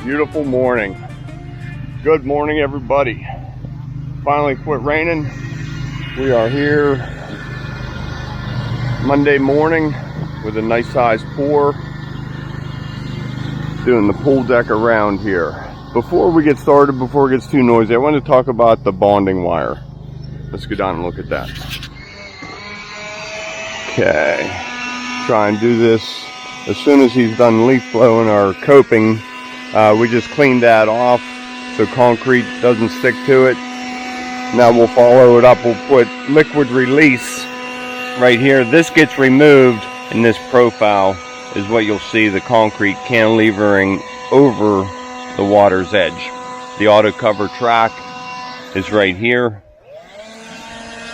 beautiful morning. Good morning, everybody. Finally quit raining. We are here Monday morning with a nice sized pour, doing the pool deck around here. Before we get started, before it gets too noisy, I want to talk about the bonding wire. Let's go down and look at that. Okay, try and do this as soon as he's done leaf blowing or coping. We just cleaned that off so concrete doesn't stick to it. Now we'll follow it up. We'll put liquid release right here. This gets removed, and this profile is what you'll see, the concrete cantilevering over the water's edge. The auto cover track is right here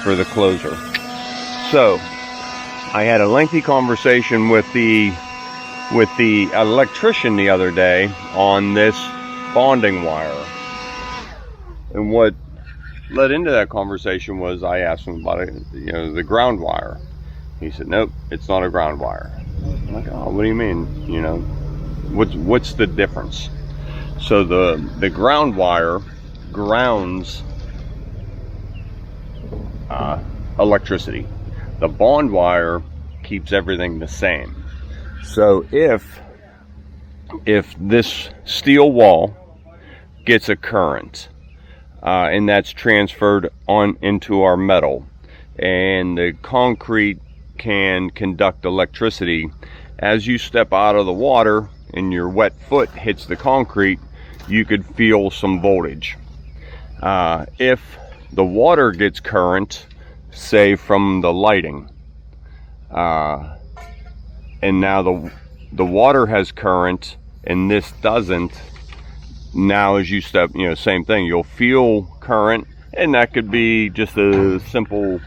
for the closer. So I had a lengthy conversation with the electrician the other day on this bonding wire, and what led into that conversation was I asked him about it, the ground wire. He said, nope, it's not a ground wire. I'm like, oh, what do you mean? What's the difference? So the ground wire grounds electricity. The bond wire keeps everything the same. So if this steel wall gets a current, and that's transferred on into our metal, and the concrete can conduct electricity, as you step out of the water and your wet foot hits the concrete, you could feel some voltage. If the water gets current, say from the lighting, and now the water has current and this doesn't, now as you step, same thing, you'll feel current, and that could be just a simple,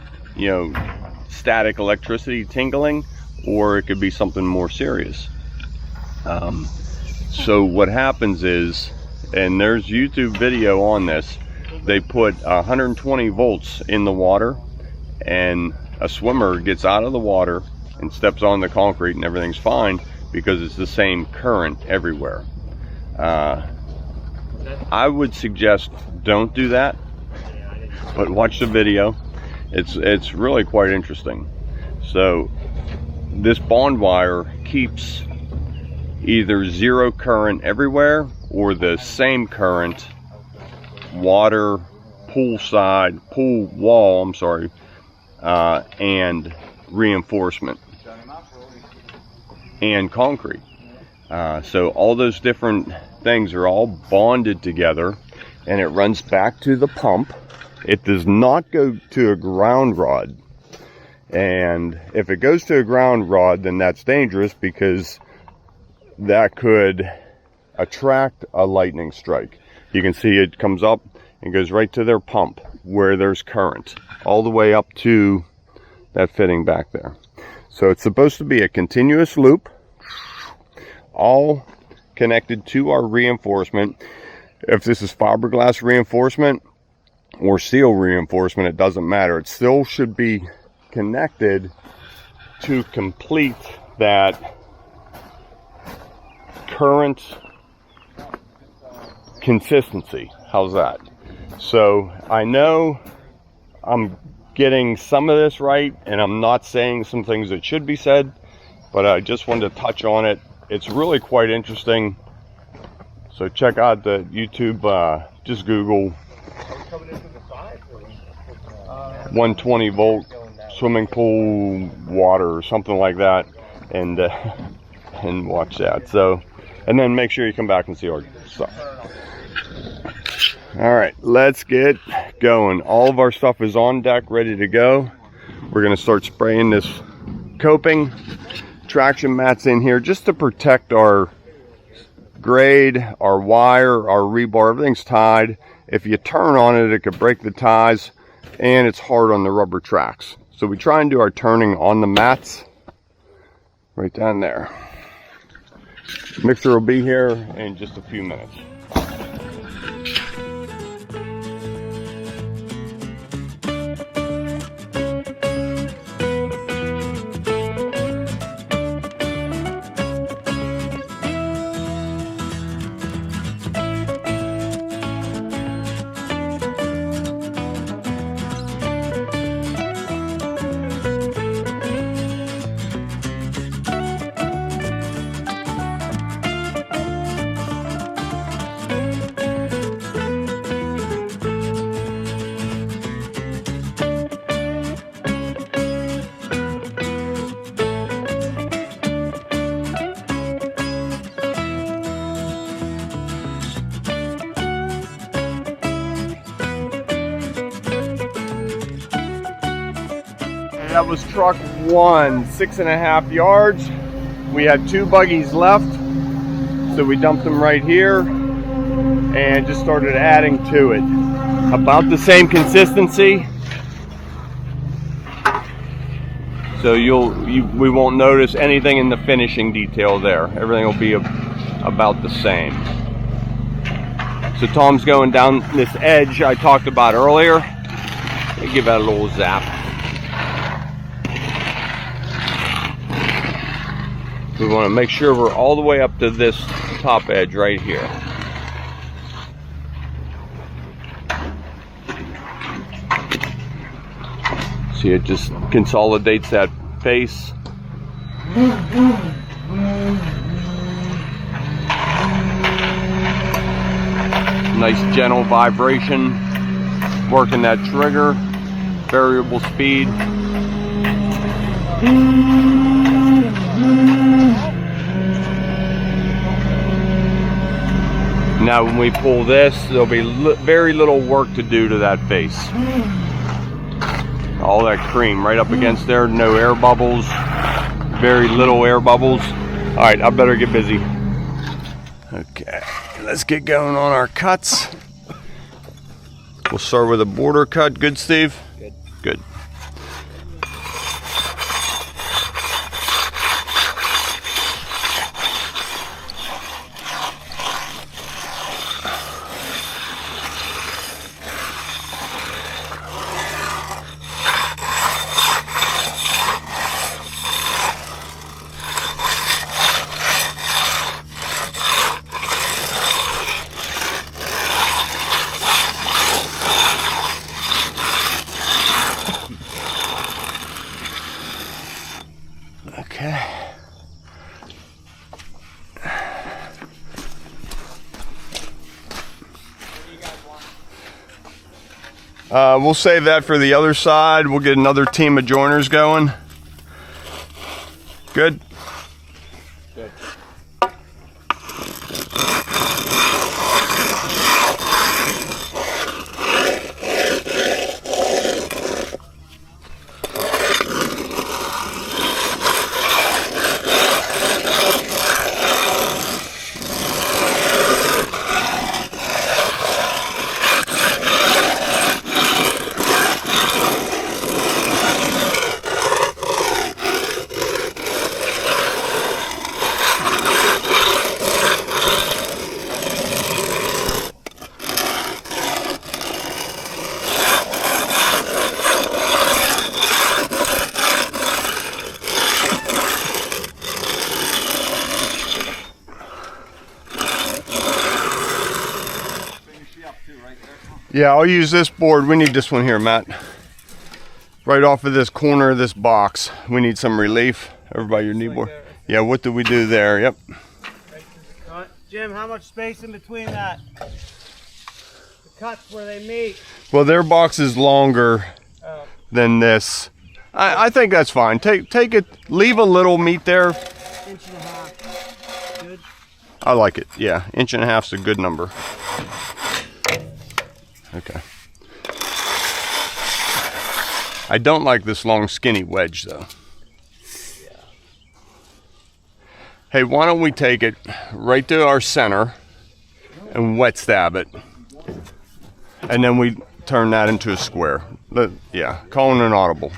static electricity tingling, or it could be something more serious. So what happens is, and there's YouTube video on this, they put 120 volts in the water, and a swimmer gets out of the water and steps on the concrete and everything's fine because it's the same current everywhere. I would suggest don't do that, but watch the video. It's really quite interesting. So this bond wire keeps either zero current everywhere or the same current water, pool wall, and reinforcement and concrete. So all those different things are all bonded together, and it runs back to the pump. It does not go to a ground rod, and if it goes to a ground rod, then that's dangerous because that could attract a lightning strike. You can see it comes up and goes right to their pump where there's current all the way up to that fitting back there. So it's supposed to be a continuous loop, all connected to our reinforcement. If this is fiberglass reinforcement or steel reinforcement, it doesn't matter. It still should be connected to complete that current consistency. How's that? So I know I'm getting some of this right, and I'm not saying some things that should be said, but I just wanted to touch on it. It's really quite interesting. So check out the YouTube, just Google 120 volt swimming pool water or something like that, and watch that. So, and then make sure you come back and see our stuff. All right, let's get going. All of our stuff is on deck, ready to go. We're gonna start spraying this coping. Traction mats in here just to protect our grade, our wire, our rebar. Everything's tied. If you turn on it, it could break the ties, and it's hard on the rubber tracks. So we try and do our turning on the mats right down there. Mixer will be here in just a few minutes. that was truck 1, 6.5 yards. We had 2 buggies left, so we dumped them right here and just started adding to it. About the same consistency, so we won't notice anything in the finishing detail there. Everything will be about the same. So Tom's going down this edge I talked about earlier. Give that a little zap. We want to make sure we're all the way up to this top edge right here. See, it just consolidates that face. Nice gentle vibration, working that trigger, variable speed. Now when we pull this, there'll be very little work to do to that face. All that cream right up against there, no air bubbles, very little air bubbles. All right, I better get busy. Okay, let's get going on our cuts. We'll start with a border cut. Good, Steve? Good. Good. Okay. We'll save that for the other side. We'll get another team of joiners going. Good? Good. Yeah, I'll use this board. We need this one here, Matt. Right off of this corner of this box. We need some relief. Everybody, your knee board. Yeah, what did we do there? Yep. Jim, how much space in between that? The cuts where they meet. Well, their box is longer than this. I think that's fine. Take it. Leave a little meat there. 1.5 inches. Good. I like it. Yeah, 1.5 inches is a good number. Okay. I don't like this long skinny wedge though. Yeah. Hey, why don't we take it right to our center and wet stab it, and then we turn that into a square. Yeah, calling an audible.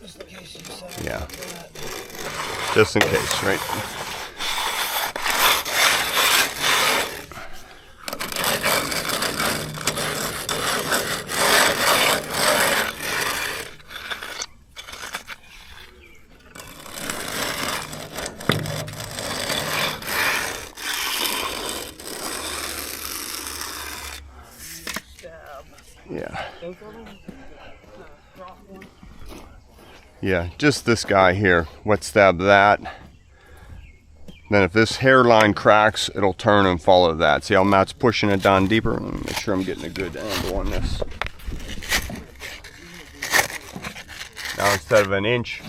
Just in case you said Yeah. Just in case, right? Yeah. Yeah, just this guy here. Wet stab that. Then if this hairline cracks, it'll turn and follow that. See how Matt's pushing it down deeper? Let me make sure I'm getting a good angle on this. Now instead of an inch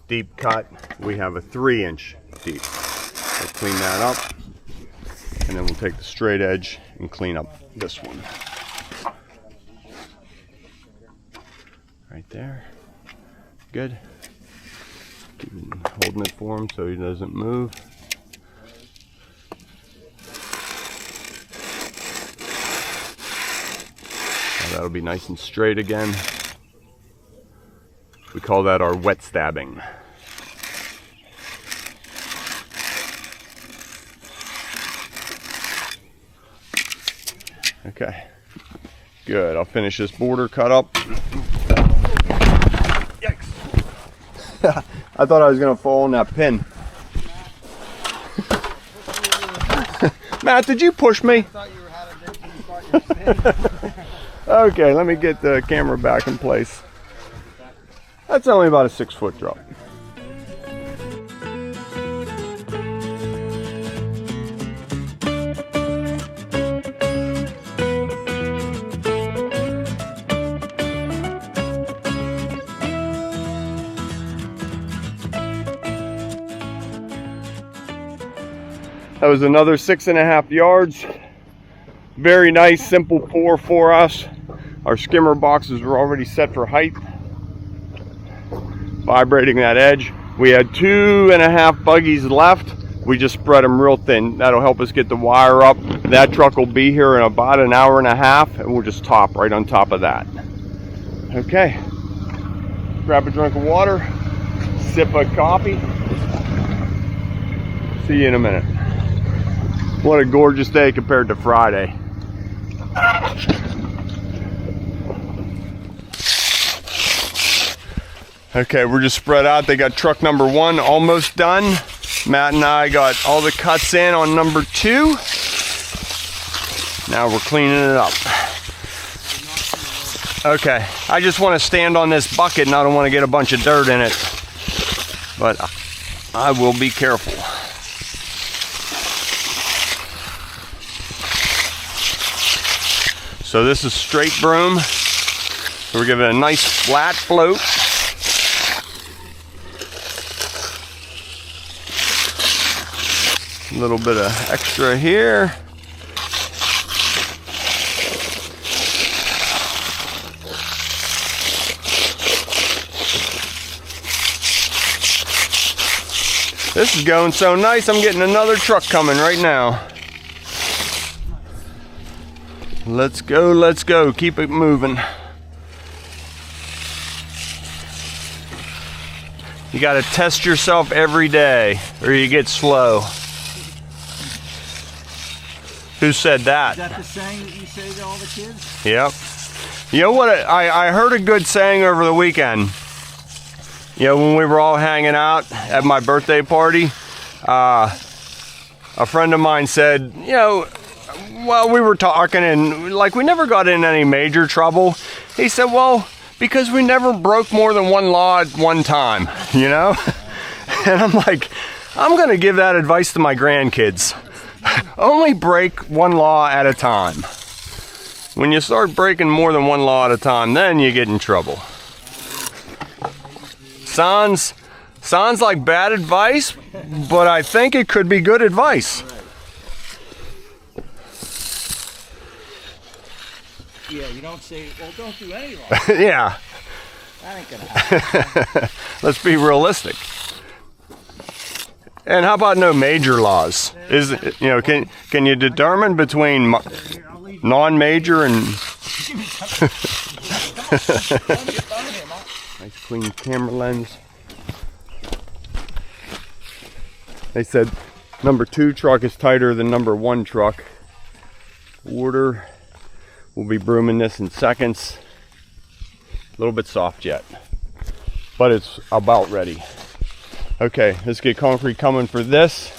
deep cut, we have a 3-inch deep. We'll clean that up, and then we'll take the straight edge and clean up this one. Right there. Good. Keep holding it for him so he doesn't move. Now that'll be nice and straight again. We call that our wet stabbing. Okay, good. I'll finish this border cut up. Yikes. I thought I was going to fall on that pin. Matt, did you push me? Okay, let me get the camera back in place. That's only about a 6-foot drop. That was another 6.5 yards. Very nice, simple pour for us. Our skimmer boxes were already set for height. Vibrating that edge. We had 2.5 buggies left. We just spread them real thin. That'll help us get the wire up. That truck will be here in about an hour and a half, and we'll just top right on top of that. Okay. Grab a drink of water, sip of coffee. See you in a minute. What a gorgeous day compared to Friday. Okay, we're just spread out. They got truck number 1 almost done. Matt and I got all the cuts in on number 2. Now we're cleaning it up. Okay, I just want to stand on this bucket and I don't want to get a bunch of dirt in it. But I will be careful. So this is straight broom. So we're giving it a nice flat float. A little bit of extra here. This is going so nice, I'm getting another truck coming right now. Let's go, keep it moving. You gotta test yourself every day or you get slow. Who said that? Is that the saying that you say to all the kids? Yep. You know what, I heard a good saying over the weekend. You know, when we were all hanging out at my birthday party, a friend of mine said, you know, well, we were talking and like we never got in any major trouble. He said, well, because we never broke more than one law at one time, you know? And I'm like, I'm gonna give that advice to my grandkids. Only break one law at a time. When you start breaking more than one law at a time, then you get in trouble. Sounds like bad advice, but I think it could be good advice. Yeah, you don't say, well, don't do any law. Yeah. That ain't gonna happen. Let's be realistic. And how about no major laws? Is it, you know, can you determine between non-major and nice clean camera lens. They said number 2 truck is tighter than number 1 truck. Order. We'll be brooming this in seconds. A little bit soft yet, but it's about ready. Okay, let's get concrete coming for this.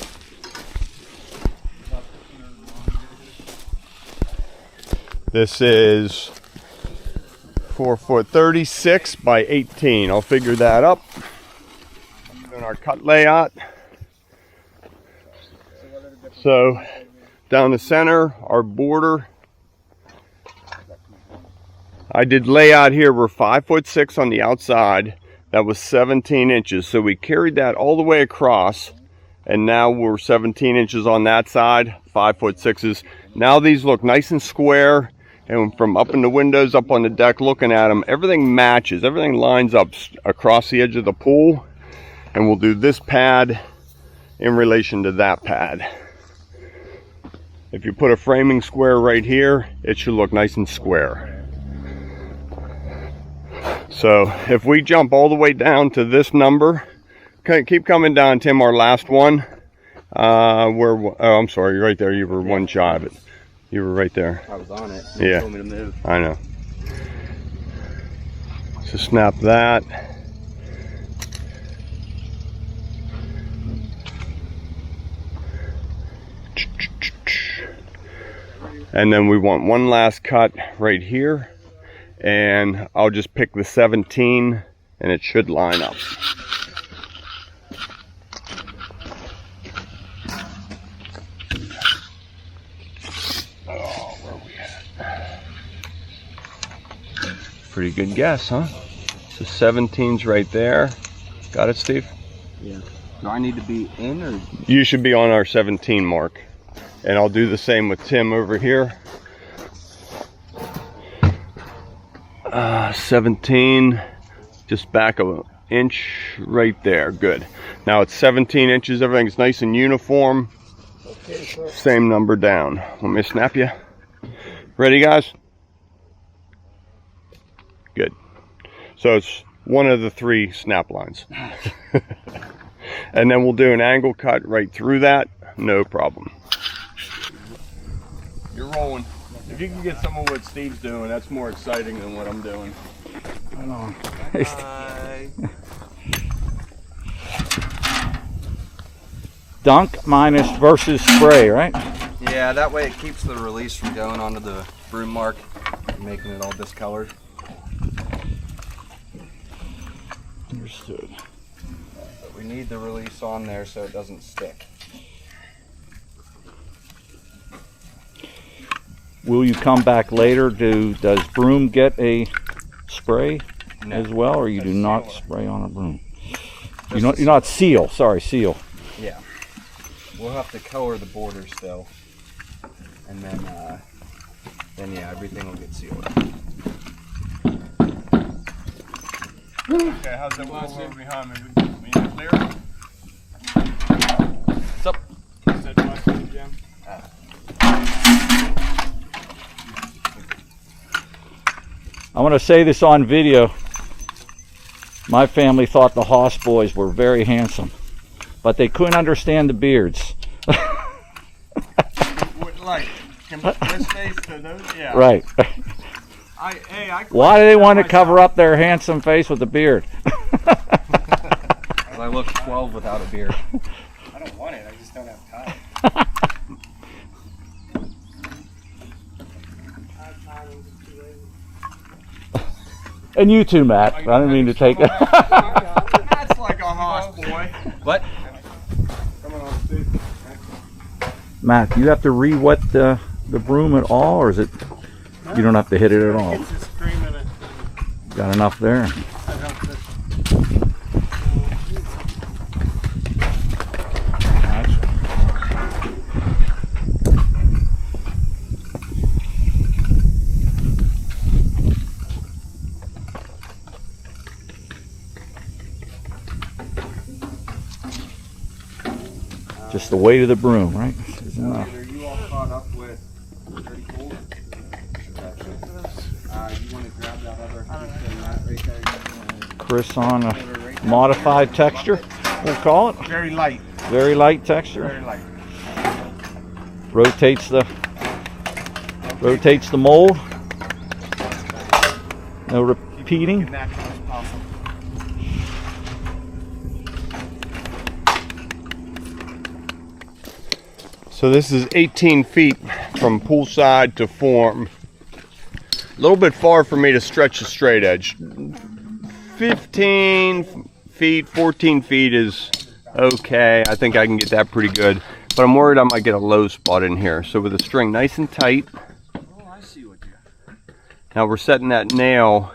This is 4'36" by 18. I'll figure that up. Doing our cut layout. So down the center, our border. I did layout here. We're 5'6" on the outside. That was 17 inches. So we carried that all the way across, and now we're 17 inches on that side, 5'6". Now these look nice and square, and from up in the windows, up on the deck, looking at them, everything matches, everything lines up across the edge of the pool. And we'll do this pad in relation to that pad. If you put a framing square right here, it should look nice and square. So if we jump all the way down to this number, keep coming down, Tim, our last one. Oh, I'm sorry, you're right there. You were one shy of it. You were right there. I was on it. Yeah. You told me to move. I know. So snap that. And then we want one last cut right here, and I'll just pick the 17 and it should line up. Oh, where are we at? Pretty good guess, huh? So 17's right there. Got it, Steve? Yeah. Do I need to be in or? You should be on our 17 mark. And I'll do the same with Tim over here. 17, just back an inch right there. Good. Now it's 17 inches. Everything's nice and uniform. Okay, sir. Same number down. Let me snap you. Ready, guys? Good. So it's one of the 3 snap lines. And then we'll do an angle cut right through that. No problem. You're rolling. If you can get some of what Steve's doing, that's more exciting than what I'm doing. Dunk minus versus spray, right? Yeah, that way it keeps the release from going onto the broom mark and making it all discolored. Understood. But we need the release on there so it doesn't stick. Will you come back later? Does broom get a spray as well, or you do not spray on a broom? You're not seal. Sorry, seal. Yeah. We'll have to color the border still, and then yeah, everything will get sealed. Okay, how's that one over behind me? We clear? What's up? Is that my Jim? I want to say this on video. My family thought the Haas boys were very handsome, but they couldn't understand the beards. Like, this face to those? Yeah. Right. Why do they want to cover up their handsome face with a beard? I look 12 without a beard. I don't want it. I just don't have time. And you too, Matt. I didn't mean to take it. That's like a Haas boy. What? Come on, Steve. Matt, do you have to re-wet the broom at all, or is it you don't have to hit it at all? It's just cream in it. Got enough there. I don't think. Just the weight of the broom, right? Is enough. Are you all caught up with 30 pools? You want to grab that other mat right there? Chris on a modified texture, we'll call it. Very light. Very light texture. Very light. Rotates the mold. No repeating. Natural as possible. So this is 18 feet from poolside to form. A little bit far for me to stretch the straight edge. 15 feet, 14 feet is okay. I think I can get that pretty good. But I'm worried I might get a low spot in here. So with the string nice and tight. Oh, I see what you. Now we're setting that nail.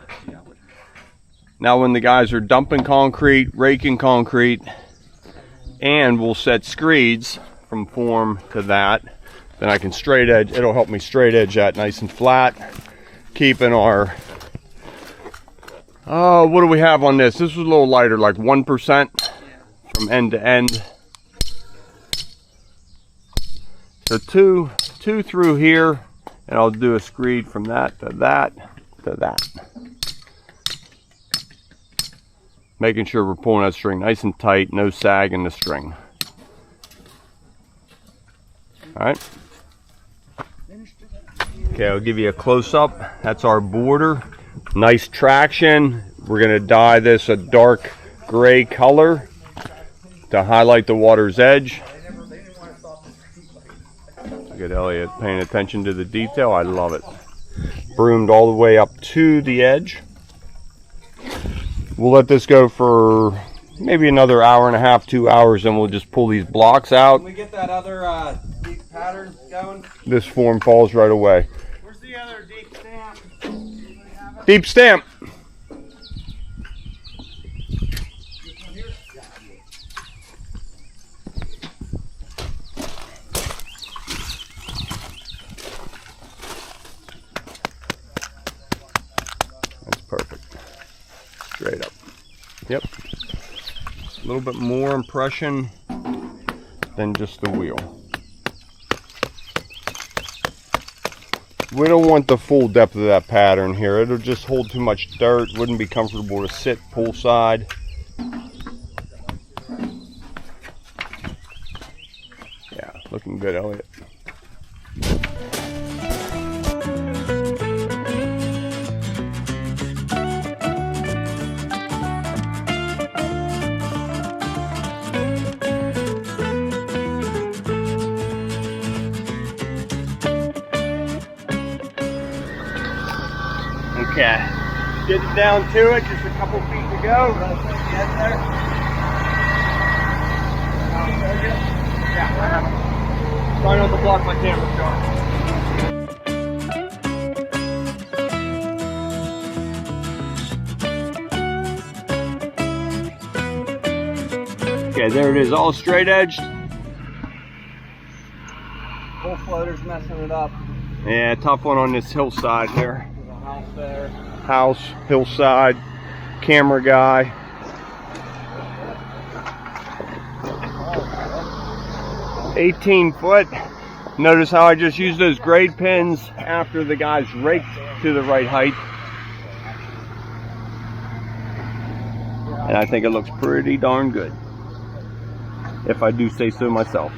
Now when the guys are dumping concrete, raking concrete, and we'll set screeds from form to that. then I can straight edge. It'll help me straight edge that nice and flat, keeping our, oh, what do we have on this? This was a little lighter, like 1% from end to end. So two through here, and I'll do a screed from that to that to that. Making sure we're pulling that string nice and tight, no sag in the string. All right. Okay, I'll give you a close-up. That's our border. Nice traction. We're gonna dye this a dark gray color to highlight the water's edge. Look at Elliot paying attention to the detail. I love it. Broomed all the way up to the edge. We'll let this go for maybe another hour and a half, 2 hours, and we'll just pull these blocks out. Can we get that other deep pattern going? This form falls right away. Where's the other deep stamp? Deep stamp. That's perfect. Straight up. Yep. A little bit more impression than just the wheel. We don't want the full depth of that pattern here. It'll just hold too much dirt. Wouldn't be comfortable to sit poolside. Yeah, looking good, Elliot. Okay, getting down to it, just a couple feet to go. Yeah, try not to block my camera shot. Okay, there it is, all straight edged. Full floater's messing it up. Yeah, tough one on this hillside here. House there. House, hillside, camera guy. Oh, 18 foot. Notice how I just used those grade pins after the guy's raked to the right height. And I think it looks pretty darn good, if I do say so myself.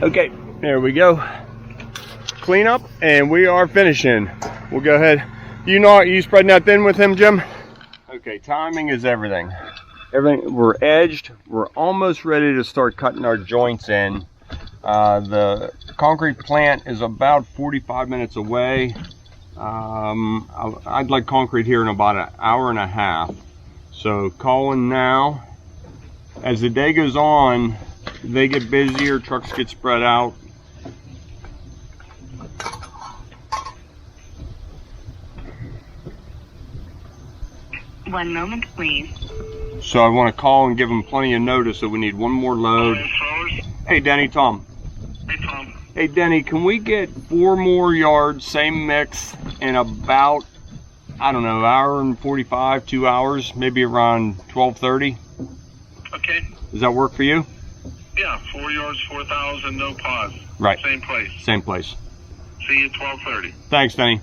Okay, there we go. Clean up, and we are finishing. We'll go ahead. You spreading that thin with him, Jim? Okay, timing is everything. We're edged. We're almost ready to start cutting our joints in. The concrete plant is about 45 minutes away. I'd like concrete here in about an hour and a half. So calling now. As the day goes on, they get busier, trucks get spread out. One moment, please. So I want to call and give them plenty of notice that we need one more load. Hey, Denny, Tom. Hey, Tom. Hey, Denny, can we get 4 more yards, same mix, in about, I don't know, hour and 45, 2 hours, maybe around 12:30? Okay. Does that work for you? Yeah, 4 yards, 4,000, no pause. Right. Same place. Same place. See you at 12:30. Thanks, Denny.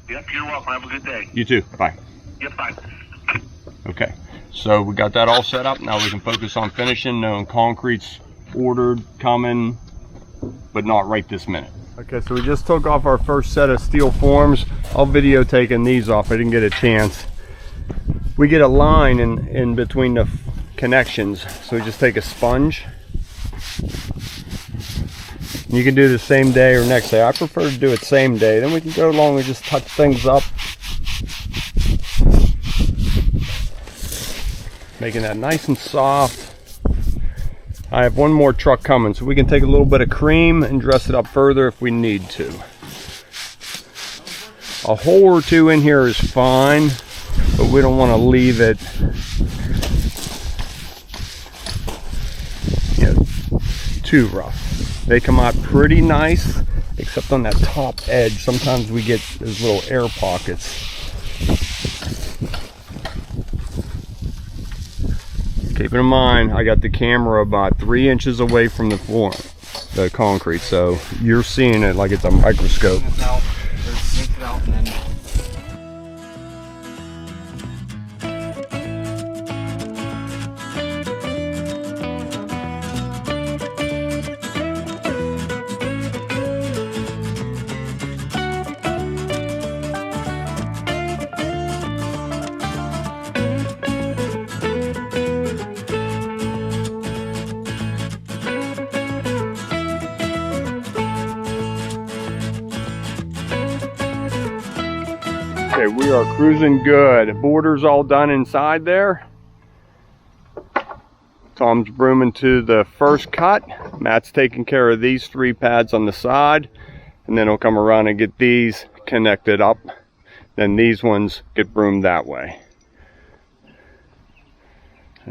Yep, you're welcome. Have a good day. You too. Bye. Yep, bye. Okay, so we got that all set up. Now we can focus on finishing, knowing concrete's ordered, coming, but not right this minute. Okay, so we just took off our first set of steel forms. I'll video taking these off. I didn't get a chance. We get a line in between the connections, so we just take a sponge. You can do the same day or next day. I prefer to do it same day. Then we can go along and just touch things up. Making that nice and soft. I have one more truck coming, so we can take a little bit of cream and dress it up further if we need to. A hole or two in here is fine, but we don't want to leave it. too rough. They come out pretty nice, except on that top edge. Sometimes we get those little air pockets. Keep in mind, I got the camera about 3 inches away from the floor, the concrete, so you're seeing it like it's a microscope. Okay, we are cruising good. Border's all done inside there. Tom's brooming to the first cut. Matt's taking care of these 3 pads on the side. And then he'll come around and get these connected up. Then these ones get broomed that way.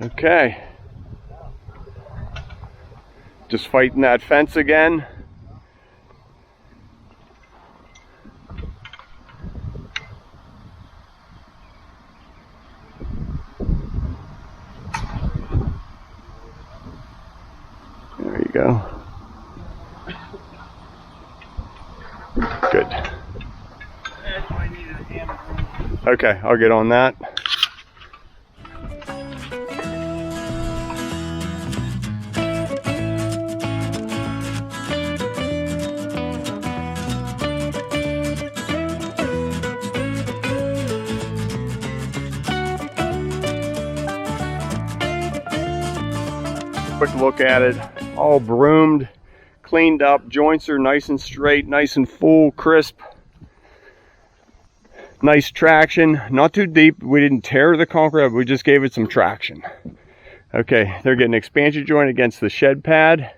Okay. Just fighting that fence again. There you go. Good. Okay, I'll get on that. Quick look at it. All broomed, cleaned up, joints are nice and straight, nice and full, crisp. Nice traction, not too deep. We didn't tear the concrete up, we just gave it some traction. Okay, they're getting an expansion joint against the shed pad.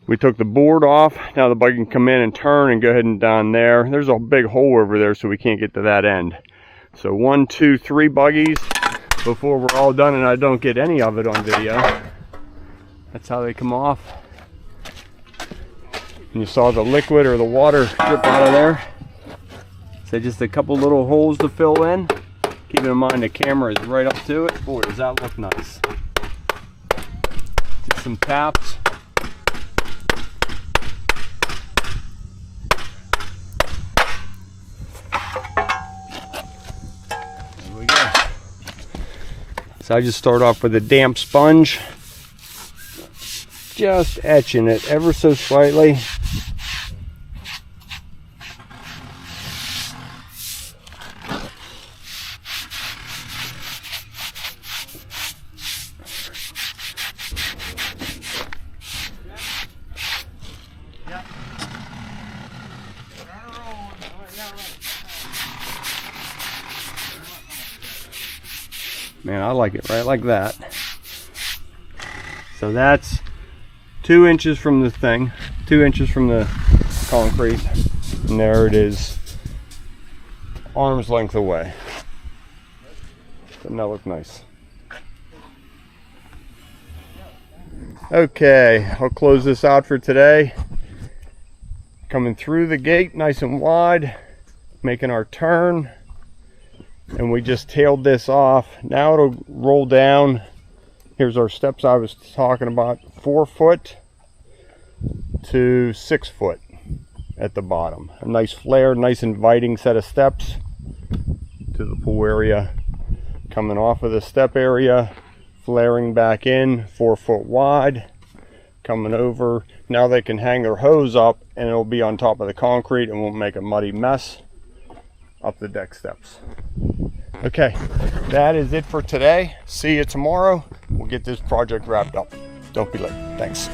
We took the board off. Now the buggy can come in and turn and go ahead and down there. There's a big hole over there, so we can't get to that end. So 1, 2, 3 buggies before we're all done and I don't get any of it on video. That's how they come off. And you saw the liquid or the water drip out of there. So just a couple little holes to fill in. Keeping in mind the camera is right up to it. Boy, does that look nice. Just some taps. There we go. So I just start off with a damp sponge. Just etching it ever so slightly. Man, I like it right like that. So that's 2 inches from the thing, 2 inches from the concrete, and there it is, arm's length away. Doesn't that look nice? Okay, I'll close this out for today. Coming through the gate nice and wide, making our turn, and we just tailed this off. Now it'll roll down. Here's our steps I was talking about, 4 foot to 6 foot at the bottom. A nice flare, nice inviting set of steps to the pool area. Coming off of the step area, flaring back in, 4 foot wide. Coming over, now they can hang their hose up and it'll be on top of the concrete and won't make a muddy mess up the deck steps. Okay, that is it for today. See you tomorrow. We'll get this project wrapped up. Don't be late. Thanks.